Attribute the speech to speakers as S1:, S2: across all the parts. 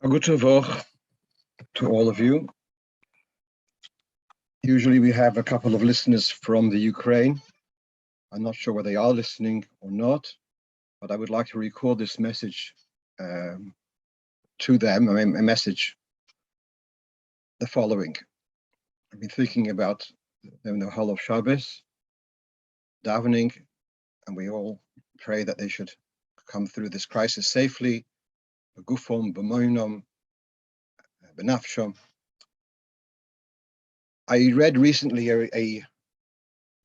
S1: Good Tov to all of you. Usually we have a couple of listeners from the Ukraine. I'm not sure whether they are listening or not, but I would like to record this message to them, a message, the following. I've been thinking about them the whole of Shabbos, davening, and we all pray that they should come through this crisis safely, b'gufom, b'moinom, b'nafshom. I read recently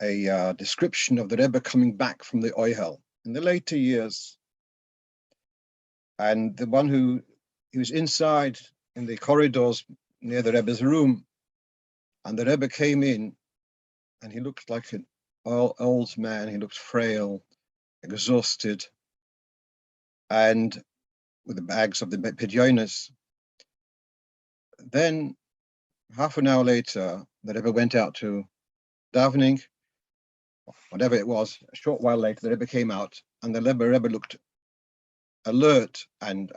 S1: a description of the Rebbe coming back from the Oyhel in the later years, and the one he was inside in the corridors near the Rebbe's room, and the Rebbe came in, and he looked like an old man. He looked frail, exhausted, and with the bags of the pidyonis. Then, half an hour later, the Rebbe went out to davening, whatever it was. A short while later, the Rebbe came out, and the Rebbe looked alert and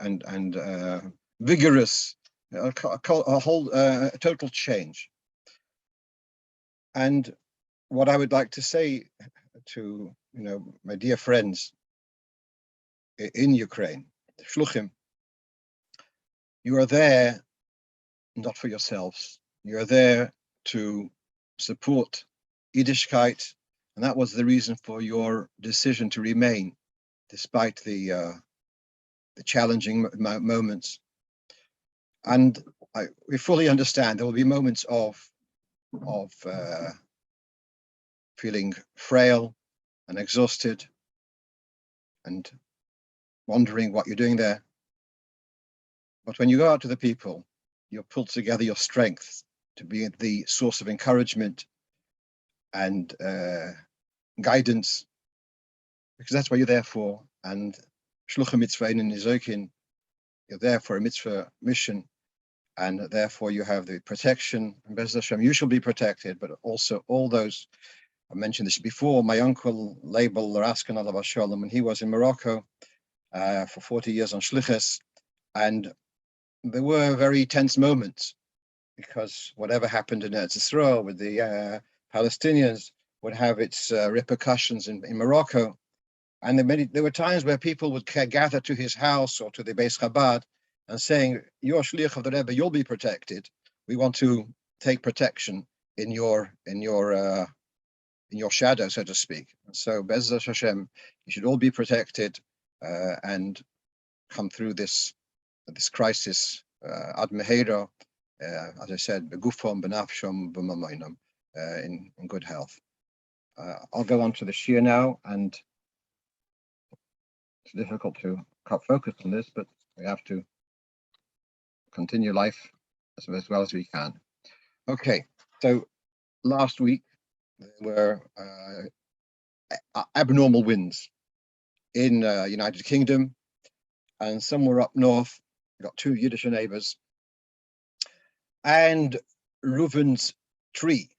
S1: vigorous, a total change. And what I would like to say to my dear friends in Ukraine, the Shluchim, you are there not for yourselves. You are there to support Yiddishkeit, and that was the reason for your decision to remain, despite the challenging moments. And we fully understand there will be moments of feeling frail and exhausted and wondering what you're doing there. But when you go out to the people, you pull together your strength to be the source of encouragement and guidance, because that's what you're there for. And Shluchim mitzvah in Nizokin, you're there for a mitzvah mission, and therefore you have the protection. And Bez Hashem, you shall be protected, but also all those, I mentioned this before, my uncle Label Raskin alav shalom, when he was in Morocco for 40 years on Shlichus, and there were very tense moments, because whatever happened in Eretz Yisrael with the Palestinians would have its repercussions in Morocco. And there were times where people would gather to his house or to the Beis Chabad and saying, "You're shliach of the Rebbe, you'll be protected. We want to take protection in your shadow, so to speak." And so, Be'ez Hashem, you should all be protected and come through this crisis ad mehera, as I said, begufom, benafshom, b'mamoinam, in good health. I'll go on to the shiur now, and it's difficult to cut focus on this, but we have to continue life as well as we can. Okay, so last week there were abnormal winds in United Kingdom, and somewhere up north, we got two Yiddish neighbors, and Reuven's tree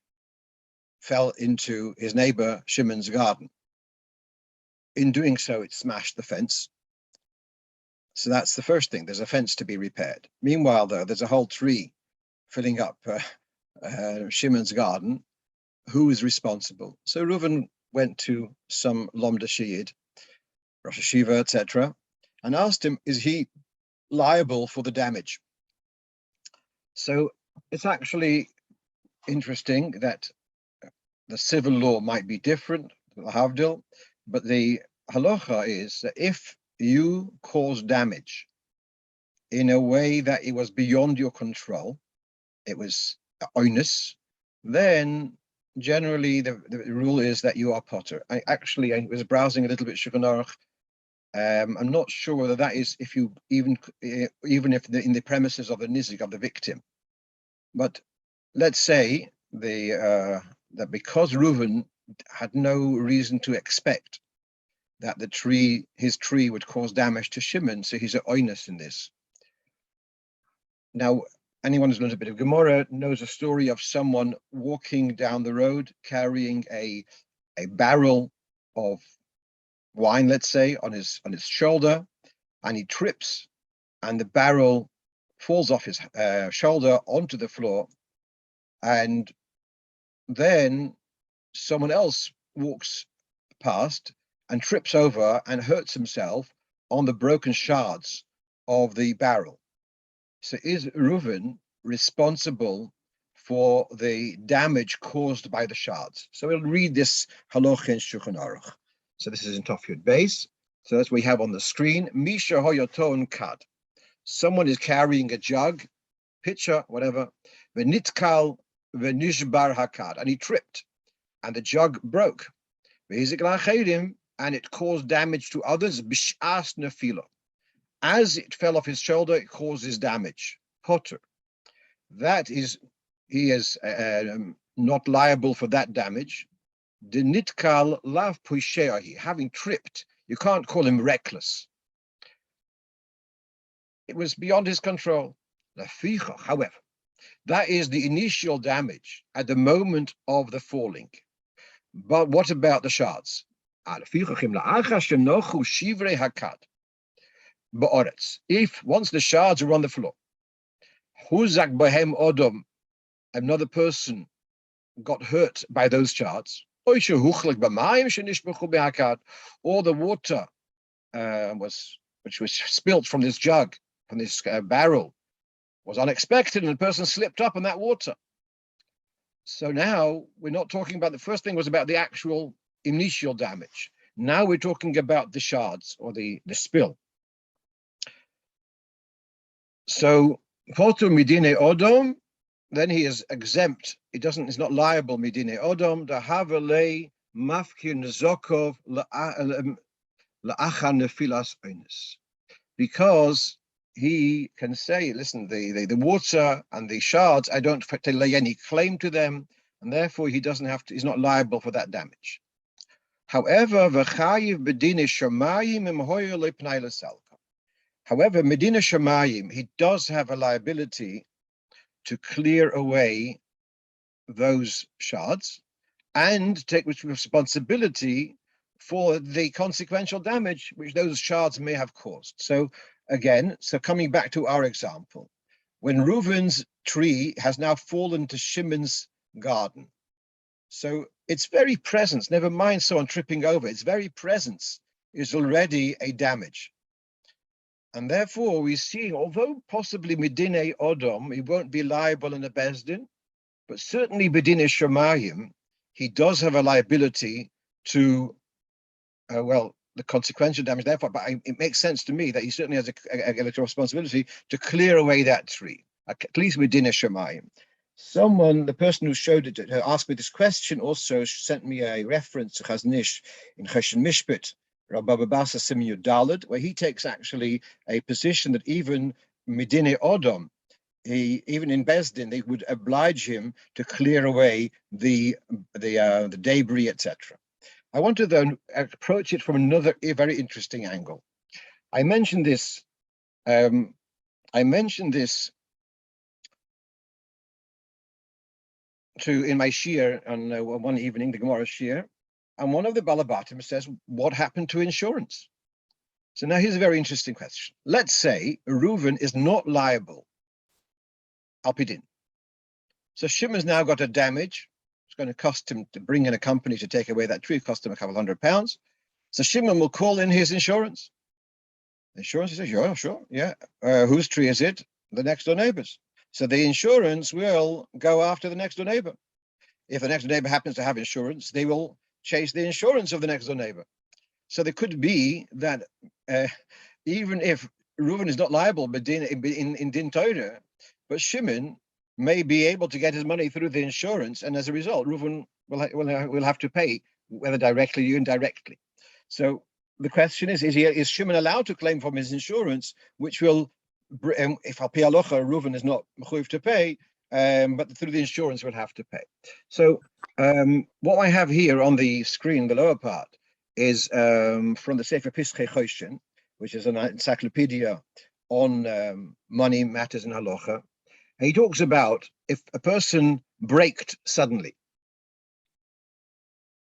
S1: fell into his neighbor Shimon's garden. In doing so, it smashed the fence. So that's the first thing. There's a fence to be repaired. Meanwhile, though, there's a whole tree filling up Shimon's garden. Who is responsible? So Reuven went to some Lomda Shiyid, Rosh Hashiva, etc., and asked him, is he liable for the damage? So it's actually interesting that the civil law might be different, Havdil, but the halacha is that if you cause damage in a way that it was beyond your control, it was onus, then generally the rule is that you are potter. I was browsing a little bit Shulchan Aruch. I'm not sure whether that is if you even if in the premises of the nizik of the victim, but let's say that because Reuven had no reason to expect that his tree would cause damage to Shimon, so he's an onus in this. Now, anyone who's learned a bit of Gemara knows a story of someone walking down the road carrying a barrel of wine, let's say, on his shoulder, and he trips, and the barrel falls off his shoulder onto the floor, and then someone else walks past and trips over and hurts himself on the broken shards of the barrel. So is Reuven responsible for the damage caused by the shards? So we'll read this halacha in Shulchan Aruch. So this is in Tofyud base. So that's what we have on the screen. Misha hoyoton kad. Someone is carrying a jug, pitcher, whatever. V'nitkal v'nishbar hakad. And he tripped, and the jug broke. And it caused damage to others. B'sh'as nefila. As it fell off his shoulder, it causes damage. Potter. That is, he is not liable for that damage. The nitkal lav puisheahi, having tripped, you can't call him reckless. It was beyond his control. However, that is the initial damage at the moment of the falling. But what about the shards? If once the shards are on the floor, huzak bohem odom, another person got hurt by those shards, or the water which was spilt from this jug, from this barrel, was unexpected, and the person slipped up in that water. So now we're not talking about, the first thing was about the actual initial damage. Now we're talking about the shards or the spill. So Potur midine odom, then he is exempt. He's not liable midine odom. The havelei mafkin zokov la'achan nefilas oines, because he can say, listen, the water and the shards, I don't lay any claim to them, and therefore he doesn't have to. He's not liable for that damage. However, v'chayiv bedine shamayim imhoyer lepnei lesalka. However, Medina Shamayim, he does have a liability to clear away those shards and take responsibility for the consequential damage which those shards may have caused. So again, coming back to our example, when Reuven's tree has now fallen to Shimon's garden, so its very presence, never mind someone tripping over, its very presence is already a damage. And therefore, we see, although possibly Medine Odom, he won't be liable in a Bezdin, but certainly Medine Shamayim, he does have a liability to, the consequential damage. Therefore, but it makes sense to me that he certainly has a responsibility to clear away that tree, at least Medine Shamayim. The person who showed it, who asked me this question, also sent me a reference to Chaznish in Cheshen Mishpit, Rabababasa Simeon Dalet, where he takes actually a position that even Medine Odom, even in Bezdin, they would oblige him to clear away the debris, etc. I want to then approach it from another very interesting angle. I mentioned this in my shiur on one evening, the Gemara shiur, and one of the Balabatim says, what happened to insurance? So now here's a very interesting question. Let's say Reuven is not liable, Alpidin. So Shimon's now got a damage. It's going to cost him to bring in a company to take away that tree. It cost him a couple £100. So Shimon will call in his insurance. The insurance says, sure, yeah. Whose tree is it? The next door neighbor's. So the insurance will go after the next door neighbor. If the next door neighbor happens to have insurance, they will chase the insurance of the next door neighbor. So there could be that even if Reuven is not liable but in Din Torah, but Shimon may be able to get his money through the insurance, and as a result, Reuven will have to pay, whether directly or indirectly. So the question is Shimon allowed to claim from his insurance, which will, if al pi halacha, Reuven is not mechuyev to pay, but through the insurance will have to pay. So what I have here on the screen, the lower part, is from the Sefer Pischei Choshen, which is an encyclopedia on money matters in halacha. And he talks about if a person braked suddenly.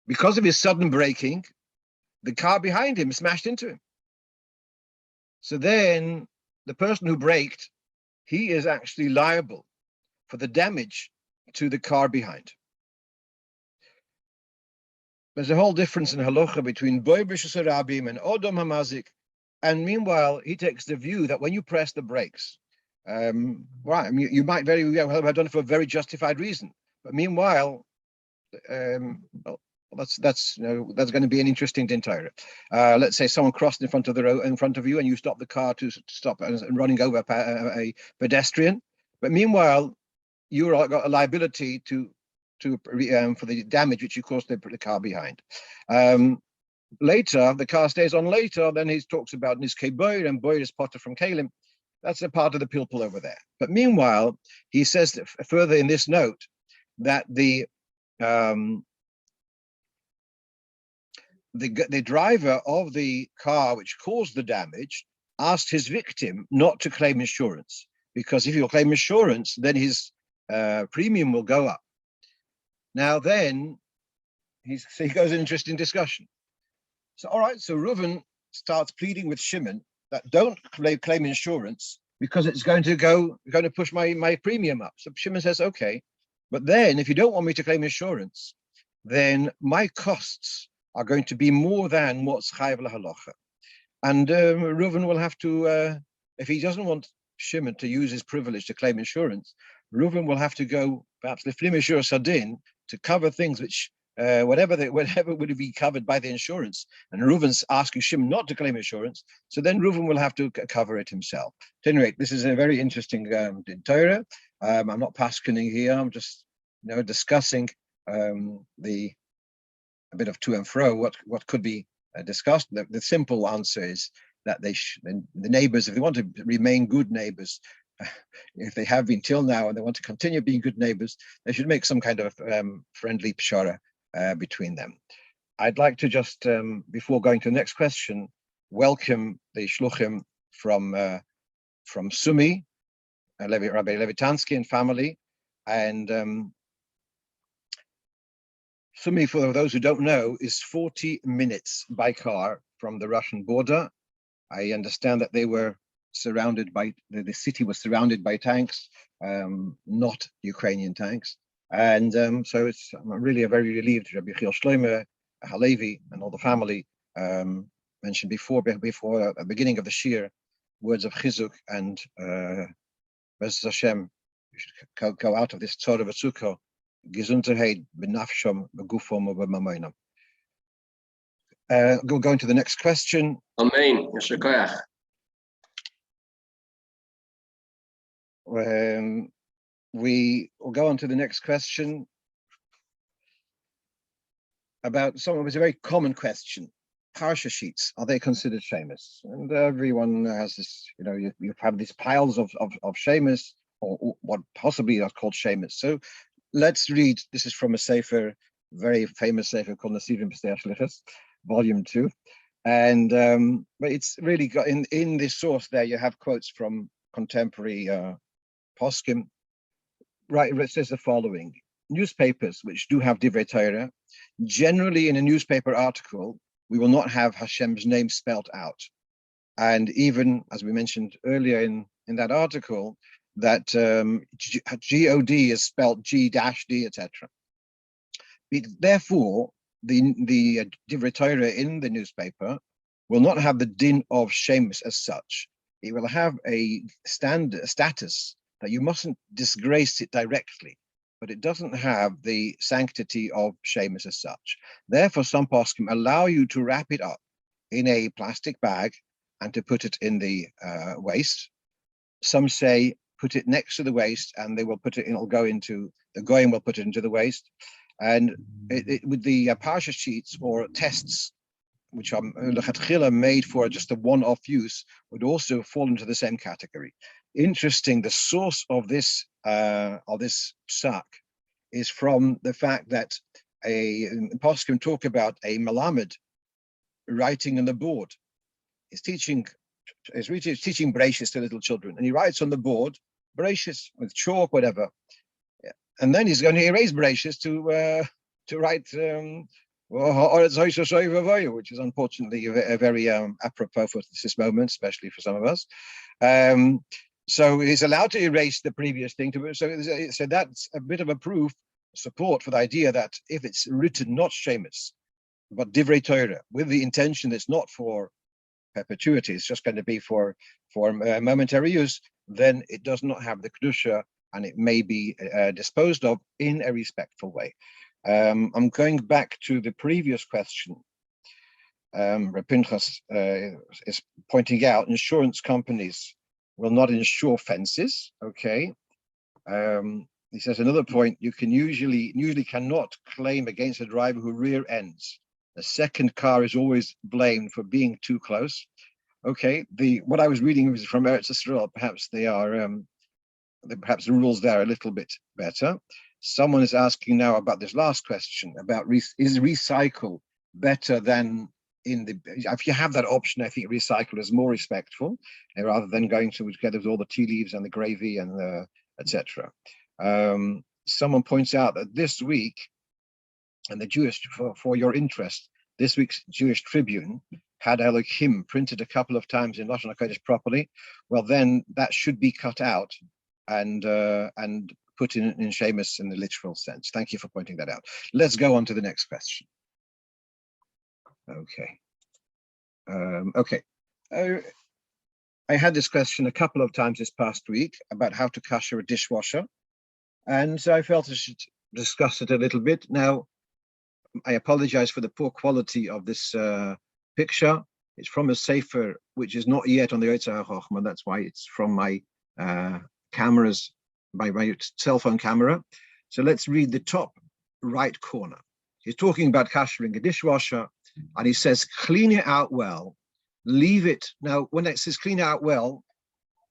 S1: Because of his sudden braking, the car behind him smashed into him. So then the person who braked he is actually liable for the damage to the car behind. There's a whole difference in halacha between boy b'shus rabim and odom hamazik, and meanwhile he takes the view that when you press the brakes, right, I mean, you might very well have done it for a very justified reason, but meanwhile, well, that's going to be an interesting dinner. Let's say someone crossed in front of the road in front of you, and you stop the car to stop and running over a pedestrian, but meanwhile you've got a liability for the damage which you caused the car behind. Later, the car stays on later, then he talks about Niskei Boyer, and Boyer is potter from Kalim. That's a part of the pilpul over there. But meanwhile, he says further in this note that the driver of the car which caused the damage asked his victim not to claim insurance, because if you claim insurance, then his premium will go up. Now then, he goes an interesting discussion. So, all right, so Reuven starts pleading with Shimon that don't claim insurance because it's going to push my premium up. So Shimon says, okay, but then if you don't want me to claim insurance, then my costs are going to be more than what's chayav lahalacha. And Reuven will have to, if he doesn't want Shimon to use his privilege to claim insurance, Reuven will have to go perhaps liflim insurance sadin to cover things which whatever would be covered by the insurance. And Reuven's asking Shimon not to claim insurance, so then Reuven will have to cover it himself. At any rate, this is a very interesting Torah. I'm not paskening here. I'm just discussing a bit of to and fro what could be discussed. The simple answer is that the neighbors, if they want to remain good neighbors, if they have been till now and they want to continue being good neighbors, they should make some kind of friendly pshara between them. I'd like to just, before going to the next question, welcome the shluchim from Sumi, Rabbi Levitansky and family. And Sumi, for those who don't know, is 40 minutes by car from the Russian border. I understand that they were surrounded by, the city was surrounded by tanks, not Ukrainian tanks. And so I'm really very relieved. Rabbi Yerusholayim, Halevi, and all the family mentioned before the beginning of the shiur, words of chizuk and Bez Hashem, you should go out of this Torah v'tzukah, gesundheit b'nafshom b'gufom u'b'mamoinam. Going to the next question.
S2: Amen.
S1: We will go on to the next question about it's a very common question. Parsha sheets, are they considered Shaimos? And everyone has this, you have these piles of Shaimos, or what possibly are called Shaimos. So let's read, this is from a sefer, very famous sefer called Nesivim B'Sei HaShlichus, volume 2. And but it's really got in this source there, you have quotes from contemporary poskim. Right, it says the following: newspapers which do have divrei Torah, generally in a newspaper article, we will not have Hashem's name spelled out. And even, as we mentioned earlier in that article, that G-O-D is spelled G-D, etc. Therefore, the divrei Torah in the newspaper will not have the din of Shaimos as such. It will have a status that you mustn't disgrace it directly, but it doesn't have the sanctity of Shaimos as such. Therefore, some poskim allow you to wrap it up in a plastic bag and to put it in the waste. Some say put it next to the waste, and they will put it in. It'll go into the goyim will put it into the waste, and with the parsha sheets or tests, which are lechatchila made for just a one-off use, would also fall into the same category. Interesting, the source of this psak is from the fact that a poskim talk about a melamed writing on the board. He's teaching bracious to little children, and he writes on the board bracious with chalk, whatever, and then he's going to erase bracious to write which is unfortunately very apropos for this moment, especially for some of us. So he's allowed to erase the previous thing. So that's a bit of a proof, support for the idea that if it's written not Shaimos, but Divrei Torah, with the intention it's not for perpetuity, it's just going to be for momentary use, then it does not have the kedusha, and it may be disposed of in a respectful way. I'm going back to the previous question. Reb Pinchas is pointing out insurance companies will not insure fences. Okay. He says another point: you can usually cannot claim against a driver who rear ends. The second car is always blamed for being too close. Okay. What I was reading was from Eretz Yisrael. Perhaps they are perhaps the rules there are a little bit better. Someone is asking now about this last question about is recycle better than if you have that option. I think recycle is more respectful rather than going together with all the tea leaves and the gravy and etc. Someone points out that this week, and the Jewish, for your interest, this week's Jewish Tribune had Elohim printed a couple of times in Lashon HaKodesh properly. Well, then that should be cut out and put in Shaimos in the literal sense. Thank you for pointing that out. Let's go on to the next question. Okay. I had this question a couple of times this past week about how to kasher a dishwasher, and so I felt I should discuss it a little bit. Now, I apologize for the poor quality of this picture. It's from a sefer which is not yet on the Yotzer HaChochma. That's why it's from my cameras, my cell phone camera. So let's read the top right corner. He's talking about kashering a dishwasher, and he says, clean it out well, leave it. Now, when it says clean it out well,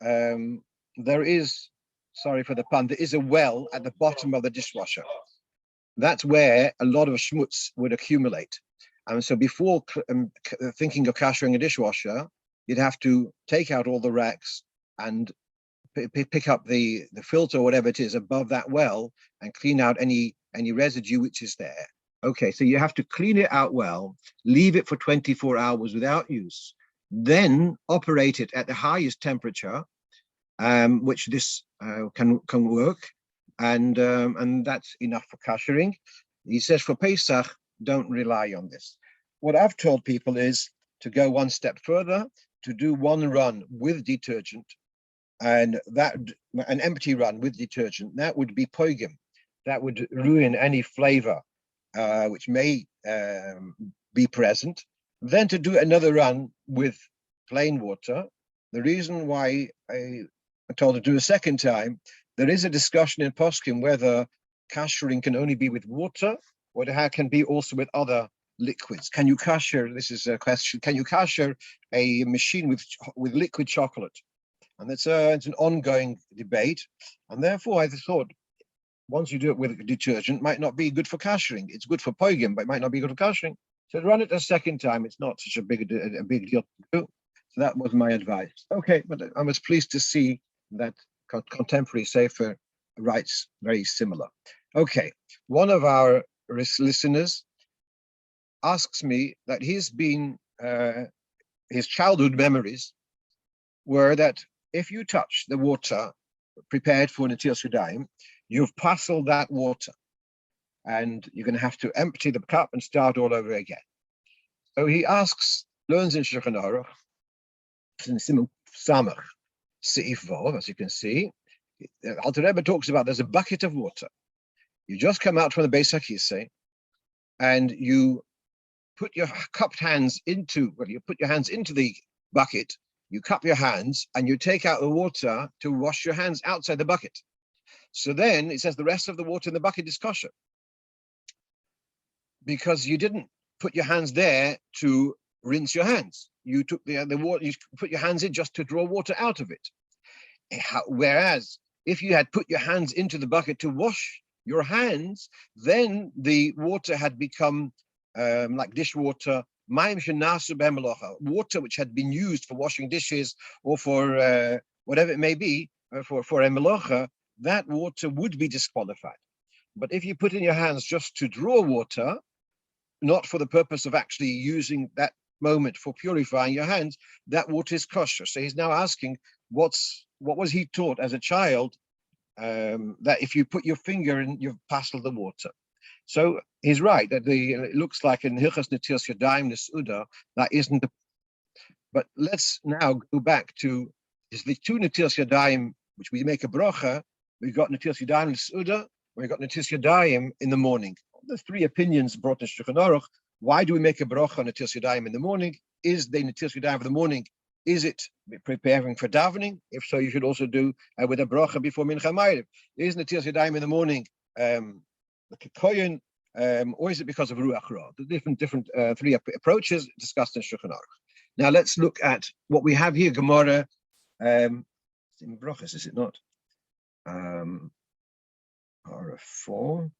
S1: there is, sorry for the pun, there is a well at the bottom of the dishwasher. That's where a lot of schmutz would accumulate. And so before thinking of kashering a dishwasher, you'd have to take out all the racks and pick up the filter or whatever it is above that well and clean out any residue which is there. Okay, so you have to clean it out well, leave it for 24 hours without use, then operate it at the highest temperature, which this can work, and that's enough for kashering. He says for Pesach, don't rely on this. What I've told people is to go one step further, to do one run with detergent, and that an empty run with detergent, that would be poigim. That would ruin any flavor which may be present. Then to do another run with plain water. The reason why I'm told to do a second time, there is a discussion in Poskim whether kashering can only be with water, or how can be also with other liquids. Can you kasher, this is a question, can you kasher a machine with liquid chocolate? And it's an ongoing debate. And therefore I thought, once you do it with detergent, might not be good for kashering. It's good for poigim, but it might not be good for kashering. So run it a second time. It's not such a big deal to do. So that was my advice. Okay, but I was pleased to see that contemporary sefer writes very similar. Okay, one of our listeners asks me that he's been, his childhood memories were that if you touch the water prepared for Netilas Yodayim, you've parceled that water, and you're going to have to empty the cup and start all over again. So he learns in Shulchan Aruch, in Simon Samach, Seif Vov, as you can see, Alter Rebbe talks about there's a bucket of water. You just come out from the Beis HaKisei, and you put your cupped hands into, you put your hands into the bucket, you cup your hands, and you take out the water to wash your hands outside the bucket. So then it says the rest of the water in the bucket is kosher, because you didn't put your hands there to rinse your hands. You took the water, you put your hands in just to draw water out of it. Whereas if you had put your hands into the bucket to wash your hands, then the water had become like dishwater, water which had been used for washing dishes or for whatever it may be, for a melocha, that water would be disqualified. But if you put in your hands just to draw water, not for the purpose of actually using that moment for purifying your hands, that water is kosher. So he's now asking, what was he taught as a child, that if you put your finger in, you've passed the water. So he's right that it looks like in Hilchas Netilas Yodayim Nesuda, that isn't the. But let's now go back to the two Netilas Yodayim, which we make a bracha. We've got Netilas Yodayim Nesuda, we've got Netilas Yodayim in the morning. There's three opinions brought in Shulchan Aruch. Why do we make a bracha on Netilas Yodayim in the morning? Is the Netilas Yodayim of the morning, is it preparing for davening? If so, you should also do with a bracha before Mincha Ma'ariv. Is Netilas Yodayim in the morning the Kohen, or is it because of Ruach Ra? The different three approaches discussed in Shulchan Aruch. Now let's look at what we have here. Gemara, in brachas, is it not? Parah 4.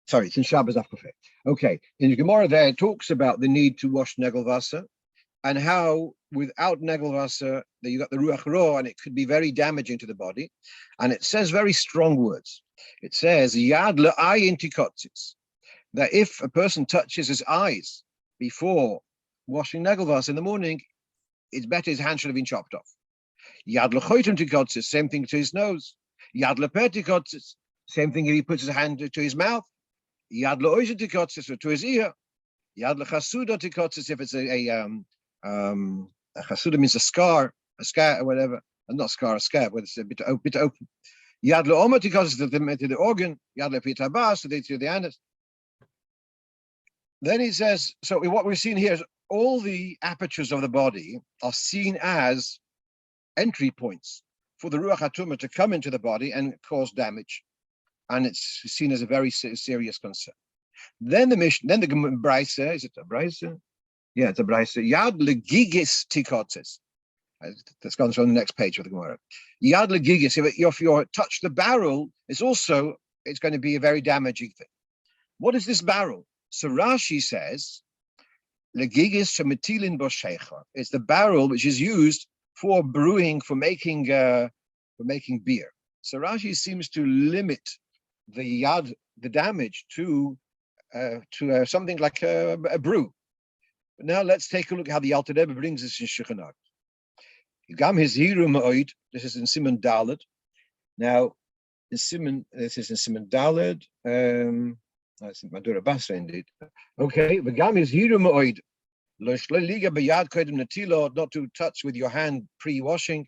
S1: Sorry, it's in Shabbos Afkofet. Okay, in the Gemara there, it talks about the need to wash Negelwasser and how without Negelwasser, you got the Ruach Ra, and it could be very damaging to the body. And it says very strong words. It says, Yad le'ayin tikotzis, that if a person touches his eyes before washing Negelwasser in the morning, it's better his hand should have been chopped off. Yad le'choitim tikotzis, same thing to his nose. Yad le'per tikotzis, same thing if he puts his hand to his mouth. Yad le'oiz tikotzis, or to his ear. Yad le'chasuda tikotzis, if it's a chasuda means a scar, or whatever, not scar, a scab, where it's a bit open. Yad le'oma tikotzis, to the organ. Yad le'pitabas, to the anus. Then he says, so what we're seeing here is all the apertures of the body are seen as entry points for the Ruach HaTumah to come into the body and cause damage. And it's seen as a very serious concern. Then the Braisa, is it a Braisa? Yeah, it's a Braisa. Yad legigis tikotzes. That's gone on the next page of the Gemara. Yad legigis, if you touch the barrel, it's going to be a very damaging thing. What is this barrel? So Rashi says, legigis shemetilin bo shecha. It's the barrel which is used for brewing, for making beer. So Rashi seems to limit the damage to something like a brew. But now let's take a look at how the Alter Rebbe brings this in Shulchan Aruch. Gam his hiru ma'od. This is in Simon Dalet. Now, this is in Simon Dalet. I think Madura Basra indeed. Okay, but Gam his hiru ma'od. Not to touch with your hand pre-washing,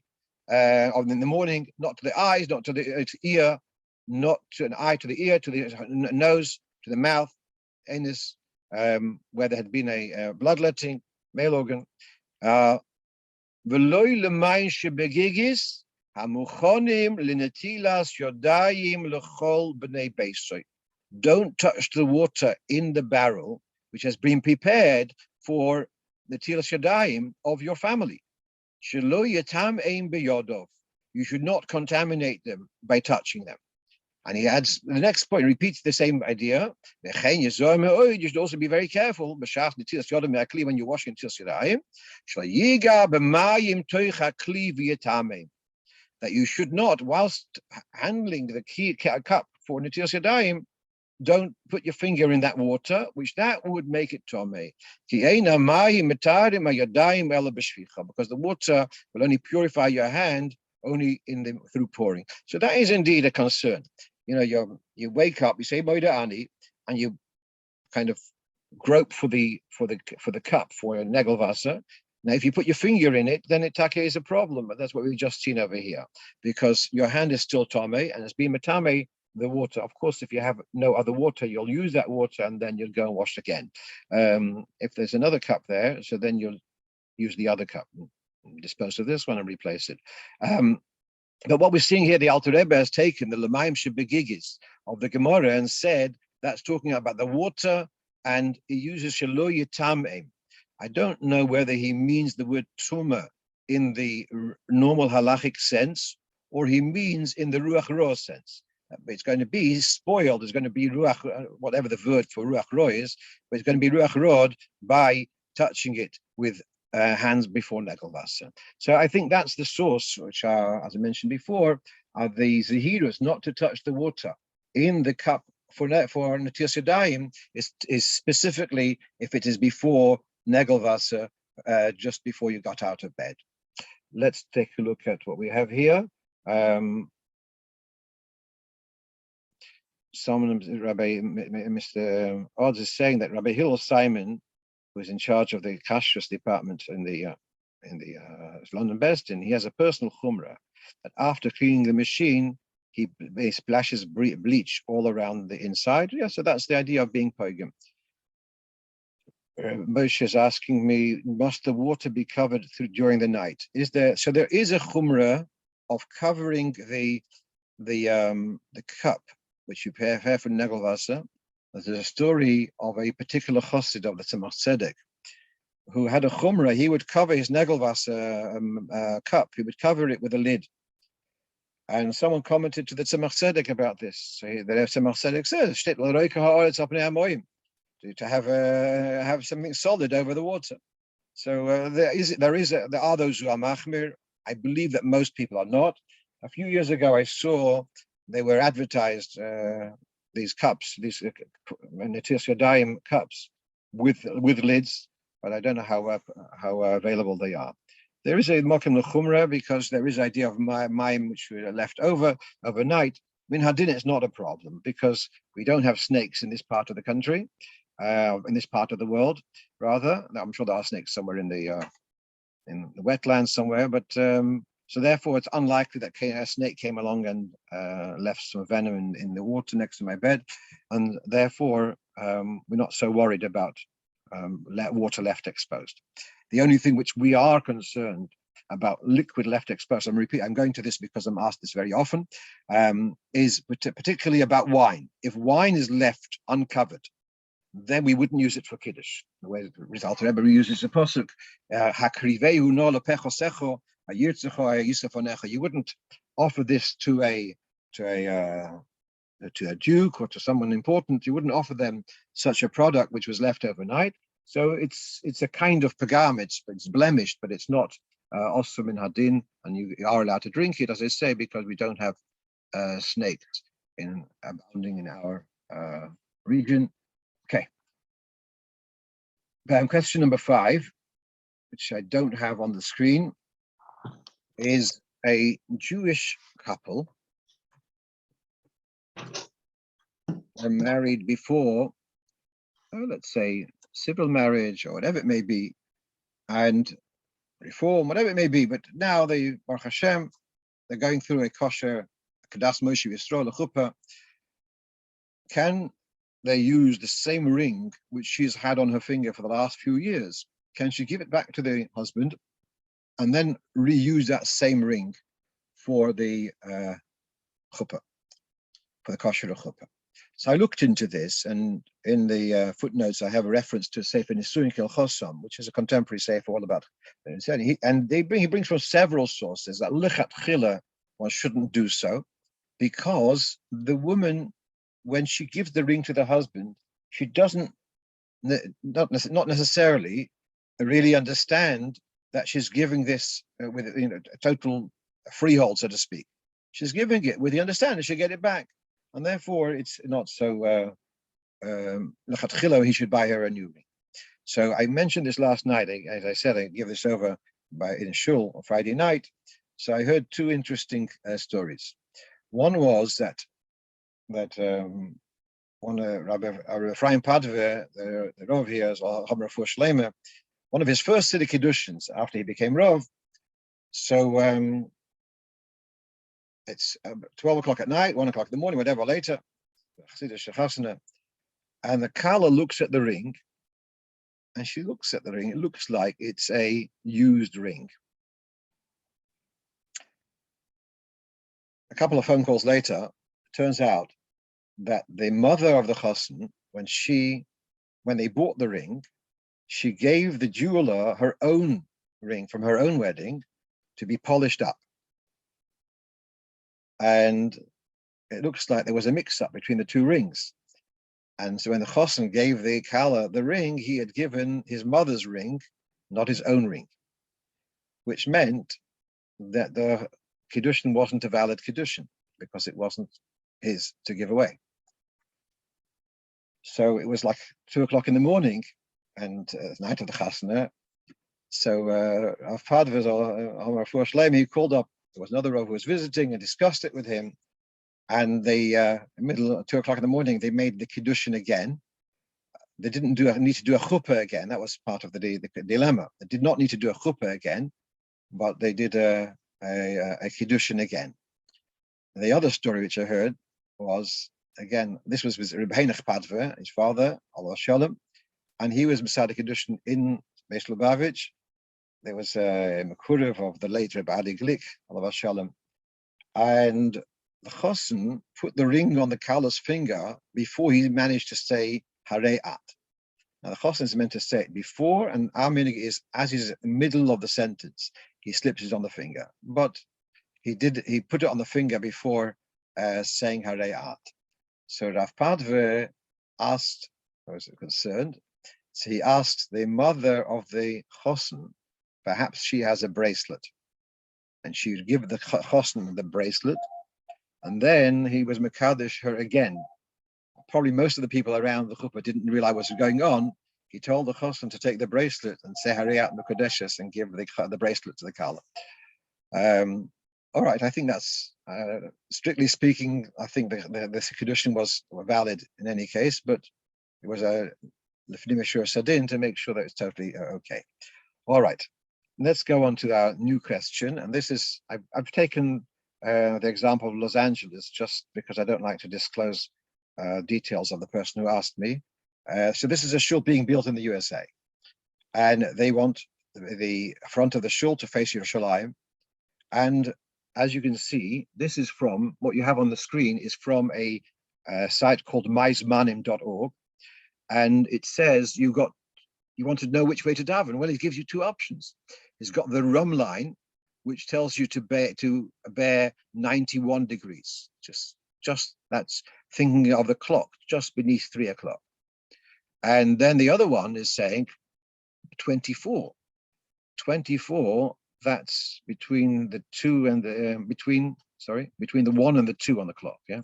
S1: or in the morning, not to the eyes, not to the ear, not to an eye to the ear, to the nose, to the mouth, anus, where there had been a bloodletting, male organ. Don't touch the water in the barrel, which has been prepared for Netilas Yodayim of your family. You should not contaminate them by touching them. And he adds the next point, repeats the same idea. You should also be very careful when you're washing Netilas Yodayim, that you should not, whilst handling the key cup for Netilas Yodayim, don't put your finger in that water, which that would make it tomei. Because the water will only purify your hand through pouring. So that is indeed a concern. You wake up, you say Moida Ani, and you kind of grope for the cup for a Negelwasser. Now, if you put your finger in it, then it is a problem. But that's what we've just seen over here, because your hand is still tomei and it's been matame the water. Of course, if you have no other water, you'll use that water and then you'll go and wash again. If there's another cup there, so then you'll use the other cup, dispose of this one and replace it. But what we're seeing here, the Alter Rebbe has taken the L'mayim Shebegigis of the Gemara and said that's talking about the water, and he uses Shelo Yitamim. I don't know whether he means the word Tuma in the normal halachic sense, or he means in the Ruach Ra sense. It's going to be spoiled. It's going to be Ruach, whatever the word for Ruach Ra is, but it's going to be Ruach Ra by touching it with hands before Negelwasser. So I think that's the source, which are, as I mentioned before, are the Zehirus, not to touch the water in the cup for Netilas Yodayim is specifically if it is before Negelwasser, just before you got out of bed. Let's take a look at what we have here. Mr. Odds is saying that Rabbi Hillel Simon, who is in charge of the Kasher department in the London Besdin, he has a personal chumrah that after cleaning the machine, he splashes bleach all around the inside. Yeah, so that's the idea of being pogum. Moshe is asking me, must the water be covered during the night? So there is a chumrah of covering the cup which you prepare for Negelwasser. There's a story of a particular chassid of the Tzemach Tzedek who had a chumrah. He would cover his Negelwasser cup. He would cover it with a lid. And someone commented to the Tzemach Tzedek about this. So the Tzemach Tzedek says, to have something solid over the water. So there are those who are machmir. I believe that most people are not. A few years ago, I saw they were advertised these cups, these Netilas Yodayim cups with lids, but I don't know how available they are. There is a mokim l'chumra because there is idea of mayim which were left over overnight. Min hadin is not a problem because we don't have snakes in this part of the country, in this part of the world. Rather, I'm sure there are snakes somewhere in the wetlands somewhere, but so therefore it's unlikely that a snake came along and left some venom in the water next to my bed, and therefore we're not so worried about water left exposed. The only thing which we are concerned about liquid left exposed, I'm going to this because I'm asked this very often, is particularly about wine. If wine is left uncovered, then we wouldn't use it for kiddush. The way Alter Rebbe uses the pasuk, "Hakrivehu no lepechosecho hayirtzecho hayisafonecha." You wouldn't offer this to a duke or to someone important. You wouldn't offer them such a product which was left overnight. So it's a kind of pagam. It's blemished, but it's not also min hadin, and you are allowed to drink it, as I say, because we don't have snakes abounding in our region. Okay. Question number 5, which I don't have on the screen, is a Jewish couple were married before, let's say, civil marriage or whatever it may be, and reform, whatever it may be. But now they, Baruch Hashem, they're going through a Kosher, Kadas Moshe Yisrael, a chuppah. Can they use the same ring which she's had on her finger for the last few years? Can she give it back to the husband and then reuse that same ring for the chuppah, for the kosher chuppah? So I looked into this, and in the footnotes I have a reference to a sefer Nisuin Kel Chosam, which is a contemporary sefer all about. And he brings from several sources that lichat chila, one shouldn't do so, because the woman, when she gives the ring to the husband, she doesn't not necessarily really understand that she's giving this with a total freehold, so to speak. She's giving it with the understanding she'll get it back, and therefore it's not so he should buy her a new ring. So I mentioned this last night. As I said, I give this over in Shul on Friday night. So I heard 2 interesting stories. One was that one Rabbi Ephraim Padve, the Rov here, one of his first city kiddushins after he became Rov. So it's 12 o'clock at night, 1 o'clock in the morning, whatever, later. And the Kala looks at the ring, and she looks at the ring. It looks like it's a used ring. A couple of phone calls later, it turns out that the mother of the chassan, when they bought the ring, she gave the jeweler her own ring from her own wedding to be polished up. And it looks like there was a mix-up between the 2 rings. And so when the chassan gave the kala the ring, he had given his mother's ring, not his own ring, which meant that the kiddushin wasn't a valid kiddushin because it wasn't his to give away. So it was like 2 o'clock in the morning, and night of the chasna. So our father was Yerusholayim. He called up. There was another Rov who was visiting and discussed it with him. And they, middle 2 o'clock in the morning, they made the kiddushin again. They didn't need to do a chuppah again. That was part of the dilemma. They did not need to do a chuppah again, but they did a kiddushin again. The other story which I heard was, again, this was with Reuven, his father, Allah Shalom, and he was beside the kiddushin in Beis Lubavitch. There was a Mekurev of the late Rebbe Ali Glick, Allah Shalom, and the chosen put the ring on the Kala's finger before he managed to say Harei At. Now the chosen is meant to say it before, and our meaning is as he's in the middle of the sentence, he slips it on the finger. But he put it on the finger before saying Harei At. So Rav Padve asked, I was concerned, so he asked the mother of the chosen, perhaps she has a bracelet, and she would give the chosen the bracelet, and then he was mekadesh her again. Probably most of the people around the chuppah didn't realize what was going on. He told the chosen to take the bracelet and say Harei Mekudeshes and give the bracelet to the kala. All right, I think that's strictly speaking. I think the kiddushin was valid in any case, but it was a lefnim shur sadin to make sure that it's totally okay. All right, let's go on to our new question, and this is I've taken the example of Los Angeles just because I don't like to disclose details of the person who asked me. So this is a shul being built in the USA, and they want the front of the shul to face Yerusholayim. And as you can see, this is from what you have on the screen is from a site called myzmanim.org, and it says you want to know which way to daven. Well, it gives you two options. It's got the rum line, which tells you to bear 91 degrees. Just that's thinking of the clock, just beneath 3 o'clock. And then the other one is saying 24. 24, that's between the 2 and the between the 1 and the 2 on the clock. Yeah.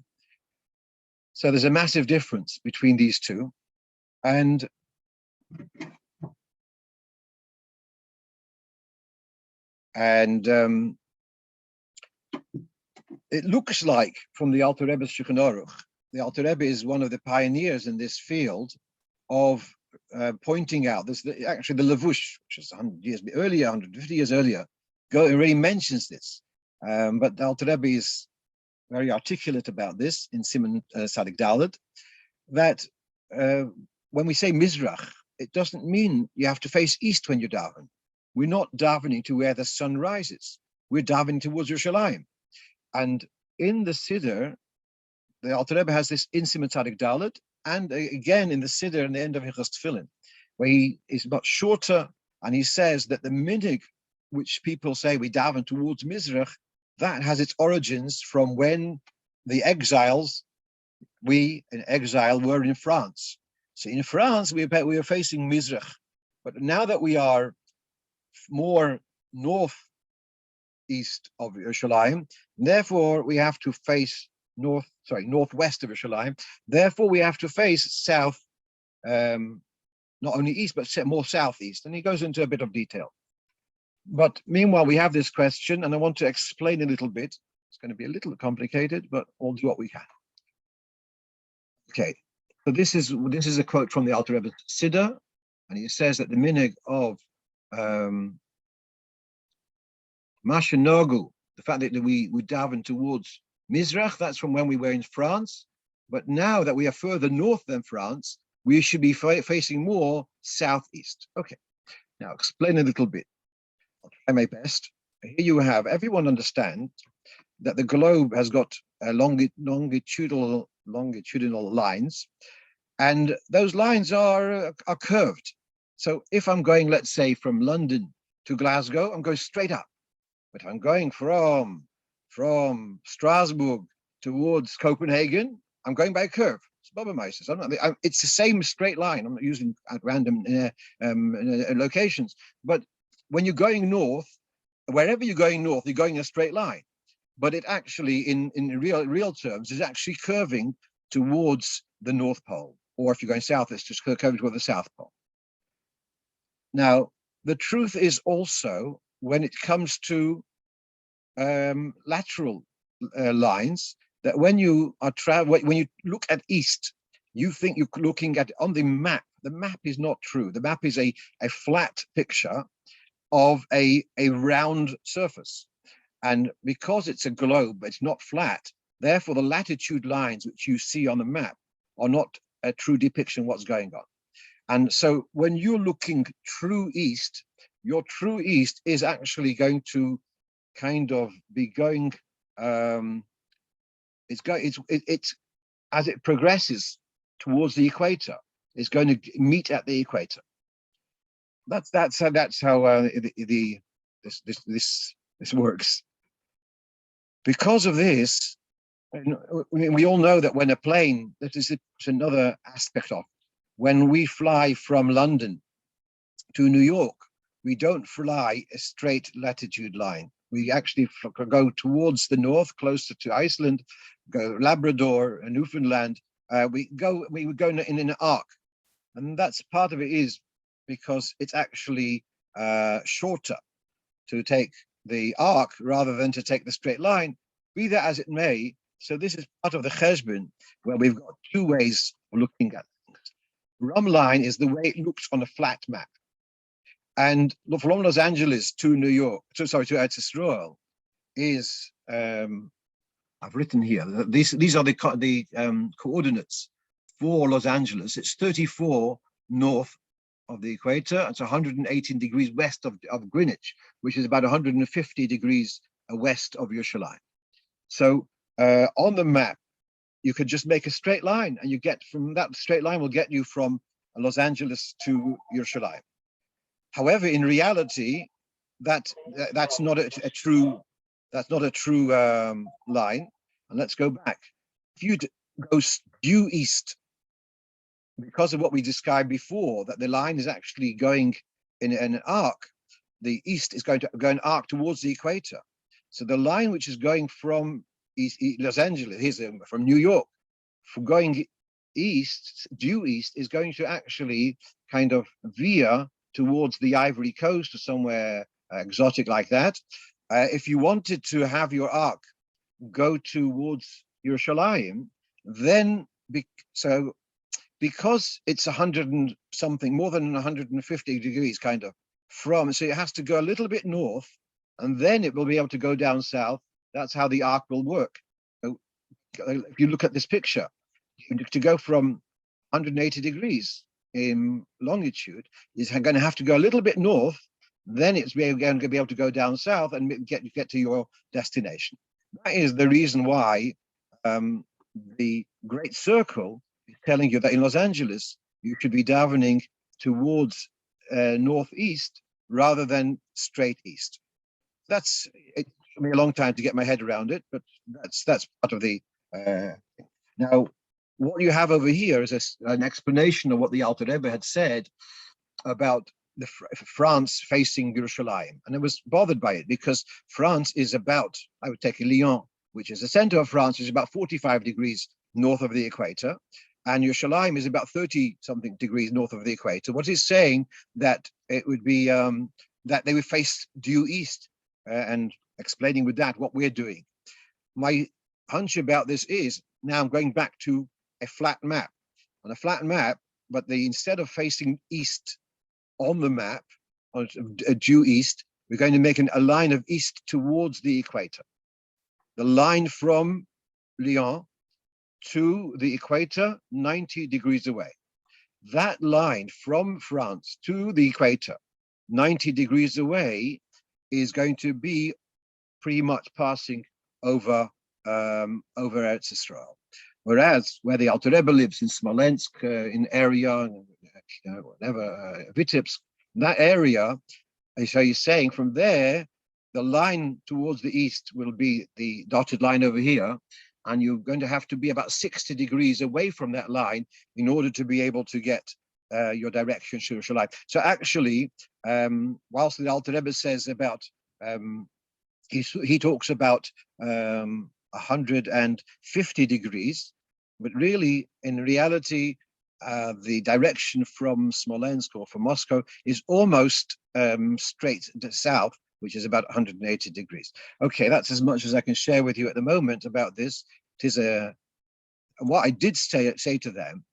S1: So there's a massive difference between these two, and it looks like from the Alter Rebbe's Shulchan Aruch, the Alter Rebbe is one of the pioneers in this field of pointing out this. Actually, the Levush, which is 100 years earlier, 150 years earlier, already mentions this. But the Alter Rebbe is very articulate about this in Simon Sadik Dalet, that when we say Mizrach, it doesn't mean you have to face east when you daven. We're not davening to where the sun rises. We're davening towards Yerushalayim. And in the Siddur, the Alter Rebbe has this in Simon Sadik Dalet, and again in the Siddur in the end of Hilchos Tefillin, where he is much shorter, and he says that the minig which people say we daven towards Mizrach, that has its origins from when the exiles, we in exile, were in France. So in France, we were facing Mizrach. But now that we are more northeast of Yerushalayim, therefore we have to face northwest of Yerushalayim. Therefore we have to face south, not only east, but more southeast. And he goes into a bit of detail. But meanwhile, we have this question, and I want to explain a little bit. It's going to be a little complicated, but we'll do what we can. Okay, so this is a quote from the Alter Rebbe Siddur, and he says that the minig of Mashanogu, the fact that we daven towards Mizrach, that's from when we were in France. But now that we are further north than France, we should be facing more southeast. Okay, now explain a little bit. I'll try my best. Here you have, everyone understands that the globe has got longitudinal lines, and those lines are curved. So if I'm going, let's say, from London to Glasgow, I'm going straight up. But if I'm going from Strasbourg towards Copenhagen, I'm going by a curve. It's the same straight line. I'm not using at random locations. But when you're going north, wherever you're going north, you're going in a straight line. But it actually, in real terms, is actually curving towards the North Pole. or if you're going south, it's just going toward the South Pole. Now, the truth is also when it comes to lateral lines, that when you are when you look at east, you think you're looking at on the map. The map is not true. The map is a flat picture of a round surface. And because it's a globe, it's not flat. Therefore, the latitude lines which you see on the map are not a true depiction of what's going on. And so when you're looking true east, your true east is actually going to kind of be going, it's as it progresses towards the equator, it's going to meet at the equator. That's how this works. Because of this, we all know that when a plane, that is another aspect of, when we fly from London to New York, we don't fly a straight latitude line. We actually go towards the north, closer to Iceland, go Labrador, Newfoundland. We would go in an arc, and that's part of it is because it's actually shorter to take the arc rather than to take the straight line. Be that as it may, so this is part of the cheshbon where we've got two ways of looking at things. Rum line is the way it looks on a flat map. And from Los Angeles to New York, to Eretz Yisrael, is I've written here. These are the coordinates for Los Angeles. It's 34 north of the equator. It's 118 degrees west of Greenwich, which is about 150 degrees west of Yerusholayim. So on the map, you could just make a straight line, and you get from that straight line will get you from Los Angeles to Yerusholayim. However, in reality, that's not a true line. And let's go back. If you go due east, because of what we described before, that the line is actually going in an arc, the east is going to go an arc towards the equator. So the line which is going from Los Angeles, from New York, for going east, due east, is going to actually kind of veer towards the Ivory Coast or somewhere exotic like that. If you wanted to have your arc go towards Yerushalayim, then because it's 100 and something, more than 150 degrees kind of from, so it has to go a little bit north, and then it will be able to go down south. That's how the arc will work. So if you look at this picture, to go from 180 degrees in longitude is going to have to go a little bit north, then it's going to be able to go down south and get to your destination. That is the reason why the Great Circle is telling you that in Los Angeles, you should be davening towards northeast rather than straight east. It took me a long time to get my head around it, but that's part of the now. What you have over here is an explanation of what the Alter Rebbe had said about France facing Yerushalayim. And I was bothered by it because France is about, I would take Lyon, which is the center of France, is about 45 degrees north of the equator. And Yerushalayim is about 30-something degrees north of the equator. What he's saying that it would be, that they would face due east and explaining with that what we're doing. My hunch about this is, now I'm going back to a flat map. On a flat map, but instead of facing east on the map, on due east, we're going to make a line of east towards the equator. The line from Lyon to the equator, 90 degrees away. That line from France to the equator, 90 degrees away, is going to be pretty much passing over Eretz Yisrael. Whereas where the Alter Rebbe lives in Smolensk, in area, whatever, Vitebsk, that area, so he's saying from there, the line towards the east will be the dotted line over here, and you're going to have to be about 60 degrees away from that line in order to be able to get your direction to Yerushalayim. So actually, whilst the Alter Rebbe says about, he talks about 150 degrees, but really, in reality, the direction from Smolensk or from Moscow is almost straight south, which is about 180 degrees. Okay, that's as much as I can share with you at the moment about this. It is what I did say to them.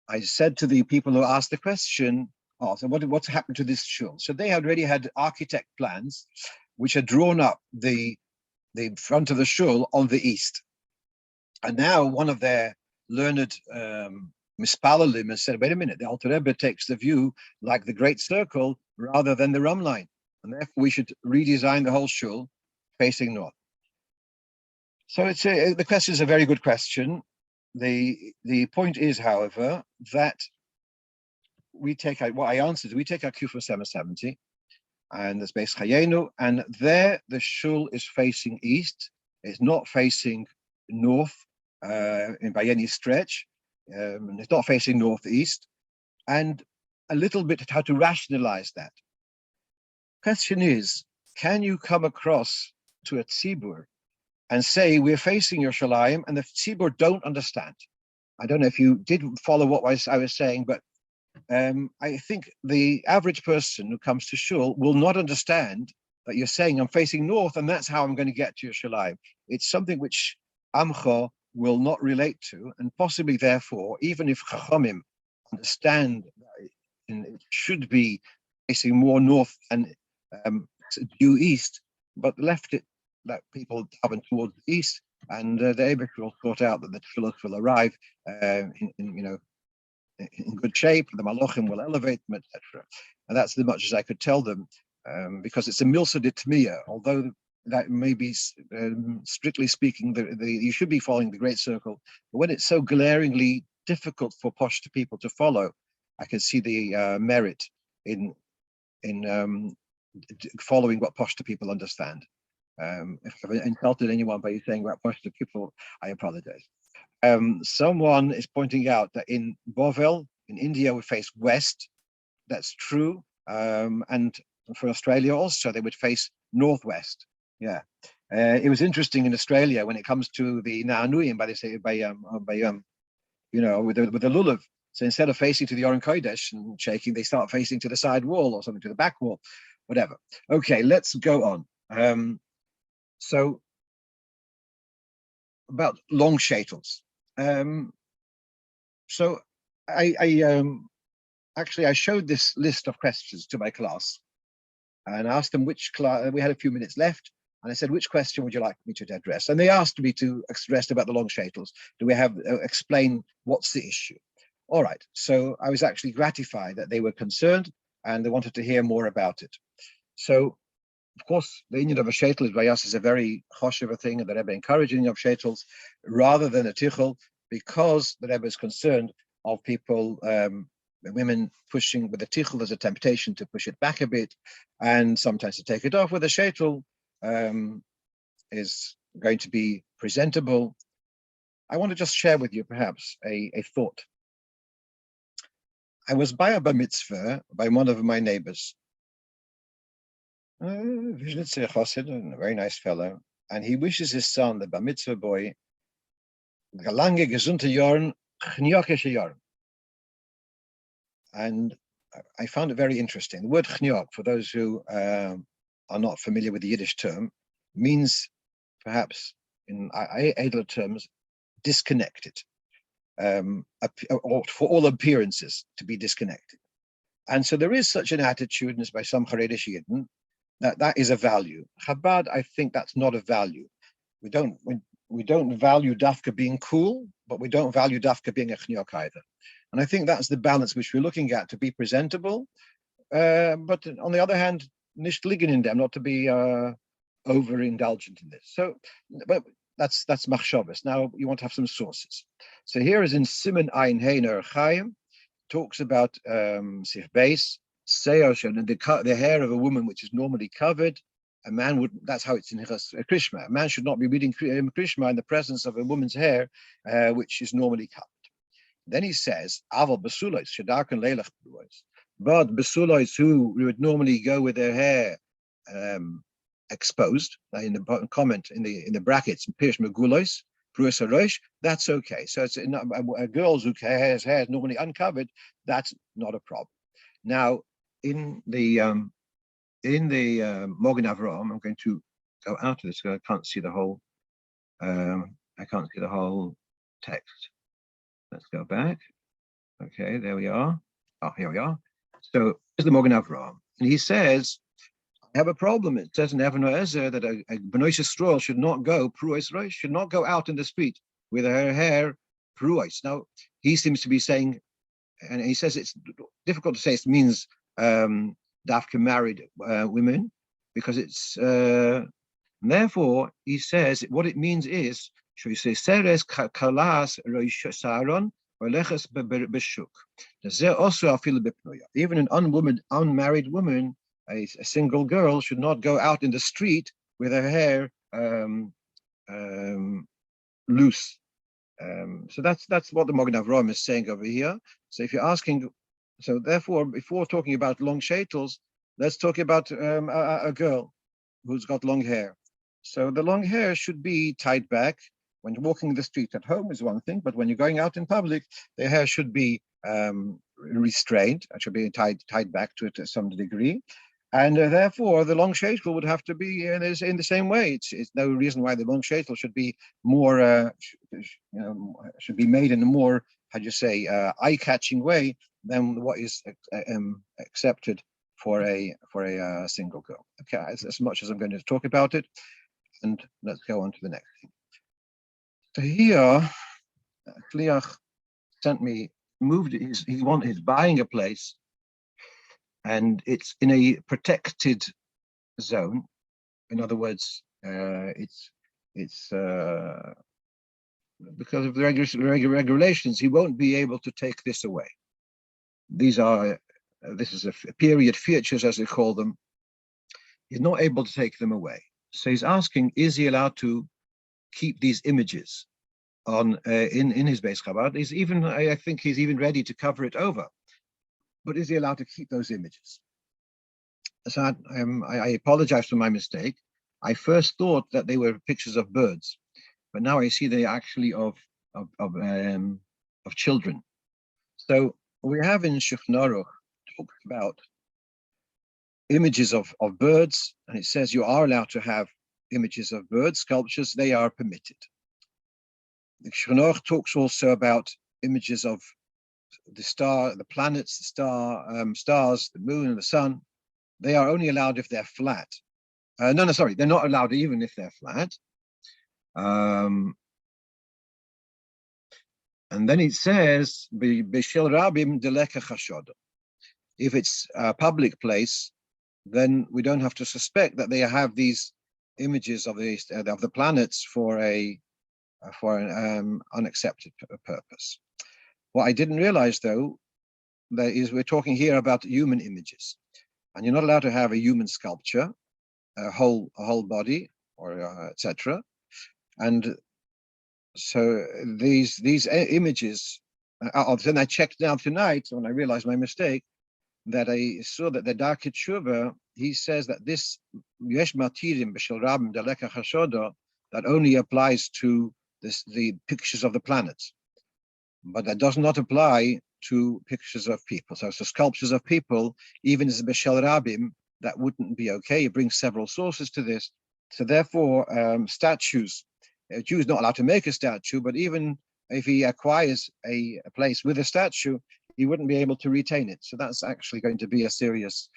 S1: I said to the people who asked the question, oh, so what's happened to this shul? So they had already had architect plans, which had drawn up the front of the shul on the east. And now one of their learned mispalalim has said, wait a minute, the Alter Rebbe takes the view like the Great Circle rather than the Rum line. And therefore we should redesign the whole shul facing north. So the question is a very good question. The point is, however, that we take out, what I answered, we take our Kufa 770, and there's Beis Chayenu, and there the shul is facing east. It's not facing north by any stretch. It's not facing northeast, and a little bit how to rationalize that. Question is, can you come across to a tzibur and say we're facing Yerusholayim, and the tzibur don't understand? I don't know if you did follow what I was saying, but I think the average person who comes to shul will not understand that you're saying I'm facing north, and that's how I'm going to get to Yerusholayim. It's something which Amcha will not relate to, and possibly therefore, even if Chachamim understand that it should be facing more north and due east, but left it that people daven towards the east, and the Eibush will sort out that the tefillah will arrive in good shape, the malachim will elevate them, etc. And that's as much as I could tell them, because it's a milsa de tmiya, although that may be, strictly speaking, you should be following the Great Circle, but when it's so glaringly difficult for posh people to follow, I can see the merit in following what posh people understand. If I've insulted anyone by saying about posh people, I apologize. Someone is pointing out that in Bovel, in India, we face west. That's true. And for Australia also, they would face northwest. Yeah. It was interesting in Australia when it comes to the Na'anuyim, with the lulav. So instead of facing to the Oren Kodesh and shaking, they start facing to the side wall or something, to the back wall, whatever. Okay, let's go on. So about long shaitels. So I showed this list of questions to my class and asked them which class. We had a few minutes left, and I said, which question would you like me to address? And they asked me to address about the long shaitels. Do we have explain what's the issue? All right. So I was actually gratified that they were concerned and they wanted to hear more about it. So, of course, the union of a shaitel is a very choshev thing, and the Rebbe encouraging of shaitels rather than a tichel, because the Rebbe is concerned of people, women pushing with a tichel. There's a temptation to push it back a bit, and sometimes to take it off with a shaitel is going to be presentable. I want to just share with you perhaps a thought. I was by a bar mitzvah by one of my neighbors. A very nice fellow, and he wishes his son, the bar mitzvah boy, lange gesunde Jahren, chniokische Jahren. And I found it very interesting. The word chniok, for those who are not familiar with the Yiddish term, means perhaps in edler terms, disconnected, or for all appearances to be disconnected. And so there is such an attitude by some Haredish Yidden that is a value. Chabad, I think that's not a value. We don't value dafka being cool, but we don't value dafka being a chniok either. And I think that's the balance which we're looking at, to be presentable, but on the other hand, nicht liegen in them, not to be overindulgent in this. So, but that's machshavas. Now you want to have some sources. So here is in Siman Ein Heiner Chaim, talks about Sif Beis, Seoshon, and the hair of a woman which is normally covered. A man would, that's how it's in Krishma. A man should not be reading Krishma in the presence of a woman's hair, which is normally covered. Then he says, Aval Besulois, Shadarkan Leilach Besulois. But Besulois who would normally go with their hair exposed, in the comment in the brackets, Pirsh Megulois, pruas harosh, that's okay. So it's a girl's who has hair normally uncovered, that's not a problem. Now, in the Mogen Avraham, I'm going to go out of this because I can't see the whole. I can't see the whole text. Let's go back. Okay, there we are. Oh, here we are. So here's the Mogen Avraham, and he says, I have a problem. It says in Evan Ezer that a Benoisha straw should not go pruos rosh, should not go out in the street with her hair pruos. Now he seems to be saying, and he says it's difficult to say. It means dafka married women, because it's therefore he says what it means is, should we say seres kalas roish saron or leches beshuk. Even an unmarried woman, a single girl, should not go out in the street with her hair loose. So that's what the Mogen Avraham is saying over here. So if you're asking, so therefore, before talking about long shaitels, let's talk about a girl who's got long hair. So the long hair should be tied back. When you're walking the street at home is one thing, but when you're going out in public, the hair should be restrained. It should be tied back to it to some degree. And therefore, the long sheitel would have to be in the same way. It's no reason why the long sheitel should be more, should be made in a more, eye-catching way than what is accepted for a single girl. Okay, as much as I'm going to talk about it, and let's go on to the next thing. So here, Kliach sent me, he's buying a place, and it's in a protected zone. In other words, it's because of the regulations, he won't be able to take this away. This is a period features, as they call them. He's not able to take them away. So he's asking, is he allowed to keep these images on in his base Chabad? I think he's even ready to cover it over. But is he allowed to keep those images? So I apologize for my mistake. I first thought that they were pictures of birds, but now I see they are actually of children. So we have in Shulchan Aruch talked about images of birds, and it says you are allowed to have images of birds, sculptures, they are permitted. The Shulchan Aruch talks also about images of the star, the planets, the stars, the moon and the sun. They are only allowed if they're flat. They're not allowed even if they're flat. And then it says, if it's a public place, then we don't have to suspect that they have these images of the planets for an unaccepted purpose. What I didn't realize, though, that is we're talking here about human images, and you're not allowed to have a human sculpture, a whole body, or etc. And so these images. Then I checked down tonight when I realized my mistake, that I saw that the Darkei Tshuva, he says that this yesh matirim b'shel rabim deleka chashoda, that only applies to the pictures of the planets, but that does not apply to pictures of people. So sculptures of people, even as a b'shel rabim, that wouldn't be okay. It brings several sources to this. So therefore, statues, a Jew is not allowed to make a statue, but even if he acquires a place with a statue, he wouldn't be able to retain it. So that's actually going to be a serious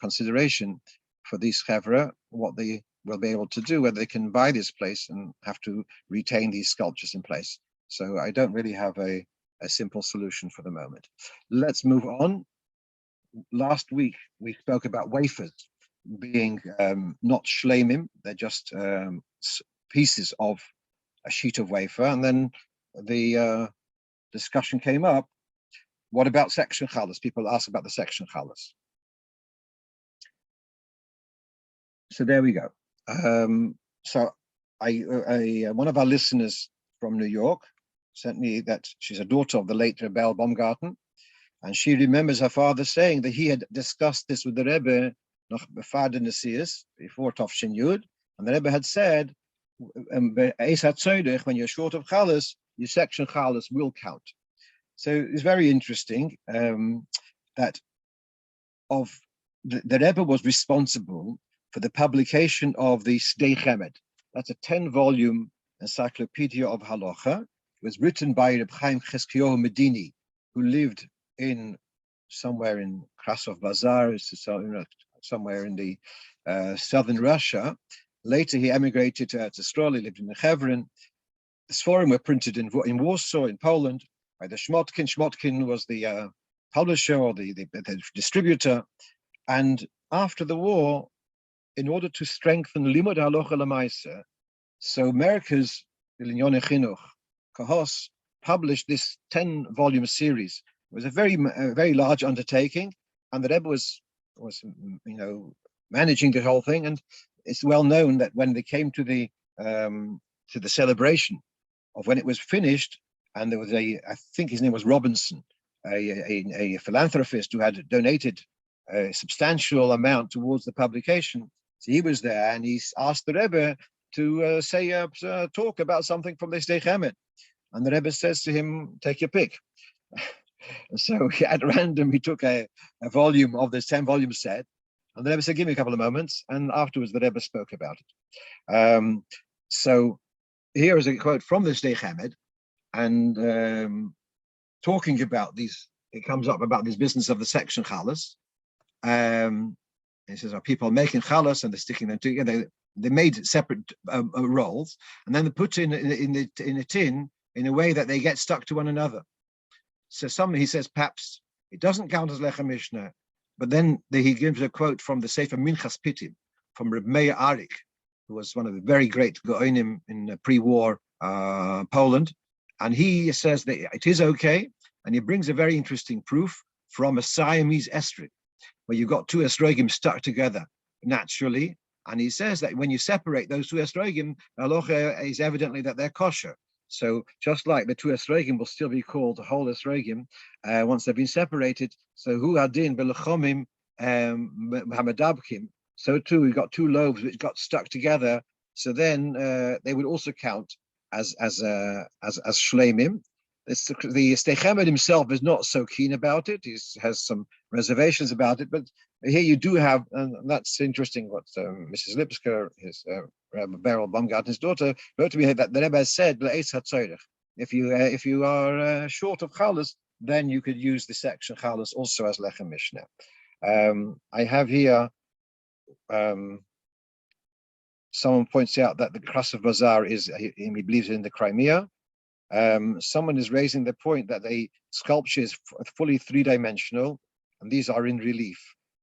S1: consideration for these chevra, what they will be able to do, whether they can buy this place and have to retain these sculptures in place. So I don't really have a simple solution for the moment. Let's move on. Last week, we spoke about wafers being not shleimim, they're just pieces of a sheet of wafer. And then the discussion came up, what about section chalas? People ask about the section chalas. So there we go. So one of our listeners from New York sent me that she's a daughter of the late Rebbe Baumgarten, and she remembers her father saying that he had discussed this with the Rebbe noch before the Nesias, before Tov Shin Yud, and the Rebbe had said, when you're short of chalas, your section chalas will count. So it's very interesting that the Rebbe was responsible for the publication of the Sdei Chemed. That's a 10-volume encyclopedia of halacha. It was written by Reb Chaim Cheskiohu Medini, who lived in somewhere in Krasov Bazar, somewhere in the southern Russia. Later, he emigrated to Israel. He lived in Hebron. The Sforim were printed in Warsaw, in Poland, by the Shmotkin. Shmotkin was the publisher or the distributor. And after the war, in order to strengthen Limud Halocha Lamaisa, so America's Linyone Chinuch, Kahos, published this 10-volume series. It was a very large undertaking, and the Rebbe was managing the whole thing. And it's well known that when they came to the celebration of when it was finished, and there was I think his name was Robinson, a philanthropist who had donated a substantial amount towards the publication. So he was there, and he asked the Rebbe to say a talk about something from this Sdei Chemed. And the Rebbe says to him, take your pick. So at random, he took a volume of this 10-volume set, and the Rebbe said, give me a couple of moments. And afterwards, the Rebbe spoke about it. So here is a quote from the Sdei Chemed, and talking about these, it comes up about this business of the section chalas. He says, are people making chalas and they're sticking them together? They made separate rolls, and then they put in a tin in a way that they get stuck to one another. So he says, perhaps it doesn't count as lechem mishnah, but then he gives a quote from the Sefer Minchas Pitim, from Reb Meir Arik, who was one of the very great Go'onim in pre-war Poland. And he says that it is okay, and he brings a very interesting proof from a Siamese esrog, where you've got two estrogim stuck together naturally. And he says that when you separate those two estrogim, halacha is evidently that they're kosher. So just like the two estrogim will still be called the whole estrogim once they've been separated. So hu hadin belechomim hamadabkim. So too, we've got two loaves which got stuck together. So then they would also count as shleimim. The Sdei Chemed himself is not so keen about it. He has some reservations about it, but here you do have, and that's interesting what Mrs. Lipsker, his Rabbi Beryl Baumgartner's daughter, wrote to me, that the Rebbe said, if you are short of chalas, then you could use the section chalas also as lechem mishnah. I have here, someone points out that the Krasov Bazaar he believes in the Crimea. Someone is raising the point that the sculpture is fully three-dimensional, and these are in relief.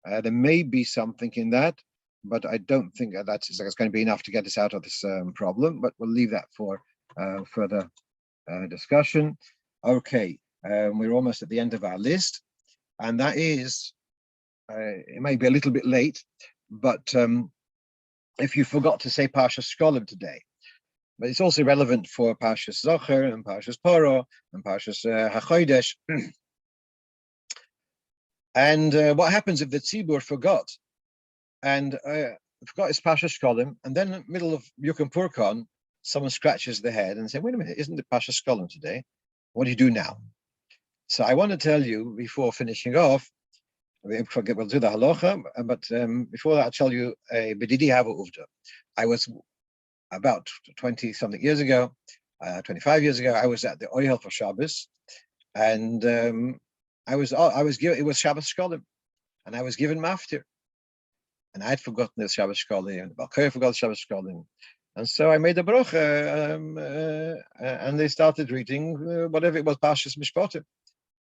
S1: There may be something in that, but I don't think that's going to be enough to get us out of this problem, but we'll leave that for further discussion. Okay, we're almost at the end of our list, and that is, it may be a little bit late, but if you forgot to say parsha Shkolim today, but it's also relevant for Parshas Zocher and Parshas Poro and Parshas HaChodesh. And what happens if the tzibur forgot and forgot his Parshas Shkolim, and then in the middle of Yukim Purkon, someone scratches their head and says, wait a minute, isn't it Parshas Shkolim today? What do you do now? So I want to tell you before finishing off, we'll do the halacha, but before that I'll tell you a B'didi Hava Uvda. I was about 20-something years ago, 25 years ago, I was at the Oyel for Shabbos, and I was given, it was Shabbos Shkolim, and I was given maftir, and I had forgotten the Shabbos Shkolim, and Vayakhel forgot Shabbos Shkolim, and so I made a bracha, and they started reading whatever it was, Parshas Mishpatim,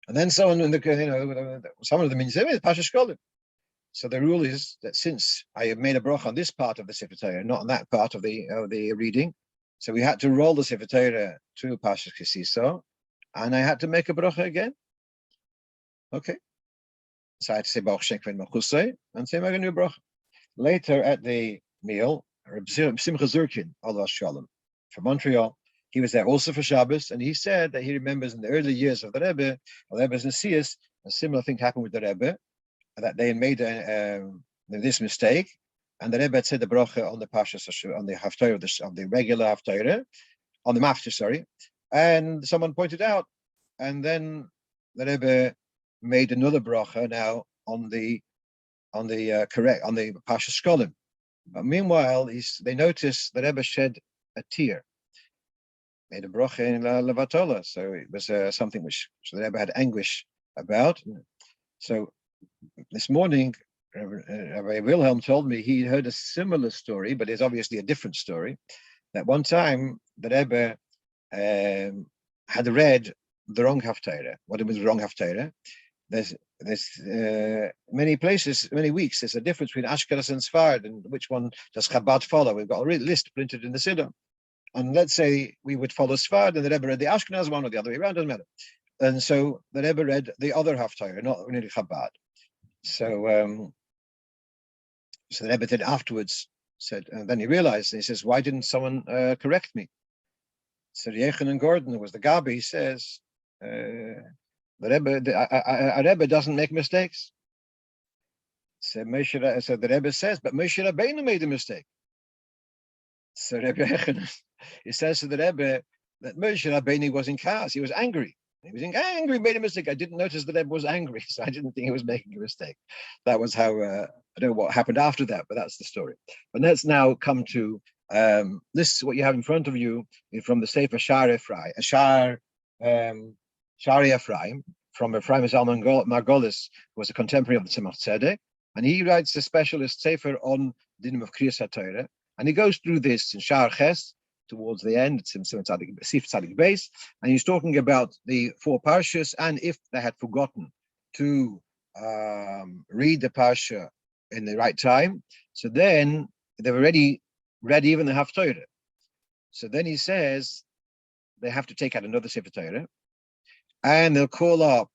S1: and then someone in the, some of them said, it's Parshas Shkolim. So the rule is that since I have made a bracha on this part of the Sefer Torah, not on that part of the reading, so we had to roll the Sefer Torah to Parshas Kisiso, and I had to make a bracha again. Okay, so I had to say Baruch Shekven Machusay and say Magen bracha. Later at the meal, Simcha Zurkin, Allah Shalom, from Montreal, he was there also for Shabbos, and he said that he remembers in the early years of the Rebbe's Nesias, a similar thing happened with the Rebbe, that they made this mistake, and the Rebbe said the bracha on the parsha, on the haftarah of the regular haftarah, on the maftir, sorry, and someone pointed out, and then the Rebbe made another bracha now on the parsha shkolim. But meanwhile, they noticed the Rebbe shed a tear, made a bracha in levatola, so it was something which the Rebbe had anguish about. So this morning, Rabbi Wilhelm told me he heard a similar story, but it's obviously a different story. That one time the Rebbe had read the wrong haftarah. What it was, the wrong haftarah? There's many places, many weeks. There's a difference between Ashkenaz and Sfard, and which one does Chabad follow? We've got a list printed in the Siddur. And let's say we would follow Sfard, and the Rebbe read the Ashkenaz one or the other way around, doesn't matter. And so the Rebbe read the other haftarah, not really Chabad. So the Rebbe then afterwards said, and then he realized, he says, why didn't someone correct me? So Yechon and Gordon, who was the Gabi, he says, the Rebbe doesn't make mistakes. So the Rebbe says, but Moshe Rabbeinu made a mistake. So Rebbe Yechon, he says to the Rebbe that Moshe Rabbeinu was in chaos, he was angry. He was angry, made a mistake. I didn't notice that Rebbe was angry, so I didn't think he was making a mistake. That was how, I don't know what happened after that, but that's the story. But let's now come to, this is what you have in front of you from the Sefer Shar Ephraim, Shari Ephraim, from Ephraim Zalman Margolis, who was a contemporary of the Tzemach Tzedek, and he writes a specialist Sefer on Dinim of Kriyas HaTorah, and he goes through this in Shar Ches, towards the end, it's in Sif Tzadik base, and he's talking about the 4 parshas, and if they had forgotten to read the parsha in the right time, so then they've already read even the haftarah. So then he says they have to take out another Sefer Torah, and they'll call up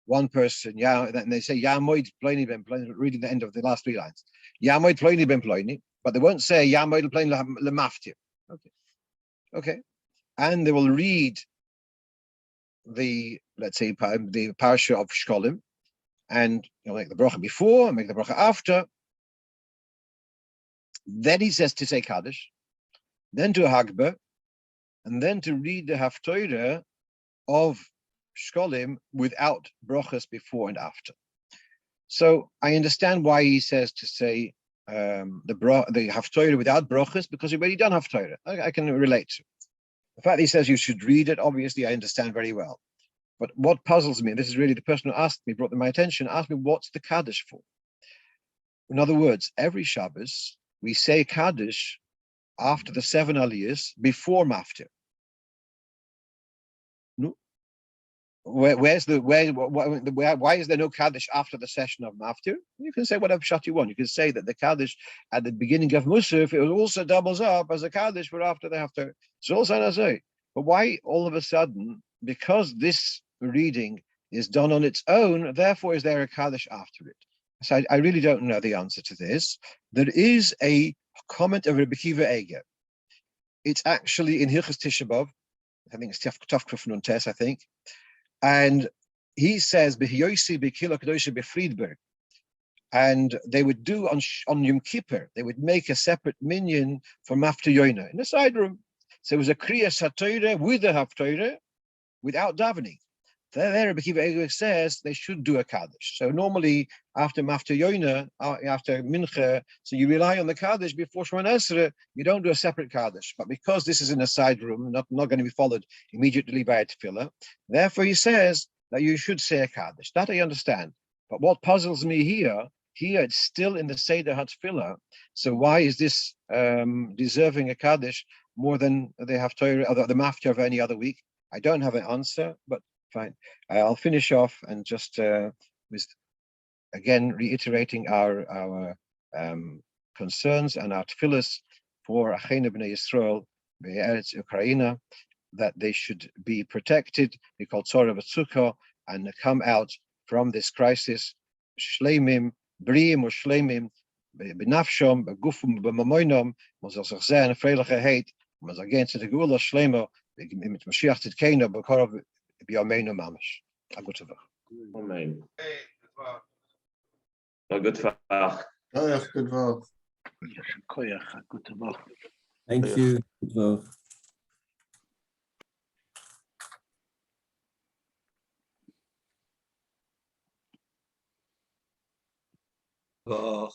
S1: one person, and they say Yamoid Ploni Ben Ploni, reading the end of the last 3 lines. Yamoid Ploni Ben Ploni, but they won't say Yamoid Ploni Lemaftir. Okay, and they will read the, let's say, the parsha of Shkolim, and you'll make the bracha before and make the bracha after. Then he says to say Kaddish, then to Hagba, and then to read the haftarah of Shkolim without brachas before and after. So I understand why he says to say the haftarah without brachas, because you've already done haftarah. I can relate to the fact that he says you should read it. Obviously, I understand very well. But what puzzles me, and this is really the person who asked me, brought to my attention, asked me, what's the Kaddish for? In other words, every Shabbos we say Kaddish after the 7 aliyahs before Maftir. No. Why is there no Kaddish after the session of Maftir? You can say whatever shot you want. You can say that the Kaddish at the beginning of Musaf, it also doubles up as a Kaddish for after the Haftar. So also I say, but why all of a sudden, because this reading is done on its own, therefore is there a Kaddish after it? So I really don't know the answer to this. There is a comment of Rebbe Kiva Eger. It's actually in Hilchos Tisha B'Av. I think it's Tafkuf Nun Tes, I think. And he says, and they would do on Yom Kippur, they would make a separate minyan for Maftir Yoina in the side room. So it was a Kriyas HaTorah with a Haftarah without davening. There, Rebbe Kiva Eger says they should do a Kaddish. So normally after Maftir Yoina, after Mincha, so you rely on the Kaddish before Shemona Esrei, you don't do a separate Kaddish. But because this is in a side room, not going to be followed immediately by a tefillah, therefore he says that you should say a Kaddish. That I understand. But what puzzles me here it's still in the Seder HaTefillah. So why is this deserving a Kaddish more than the Haftarah or the Maftir of any other week? I don't have an answer, but fine. I'll finish off and just with again reiterating our concerns and our tefillas for Achenu Bnei Yisrael be'eretz Ukraine, that they should be protected, be called Torah v'tzukah, and come out from this crisis shleimim, briim or shleimim, b'nafshom, b'gufum, b'mamoinom, mozal zachzeh and freiliche heit, mozal gen to the geula shleimo, mit Mashiach tzidkeinu, b'korov b'yameinu mamash. A good Tavach.
S2: Amen. Good Tavach.
S3: Good Tavach.
S2: Thank you. Vov.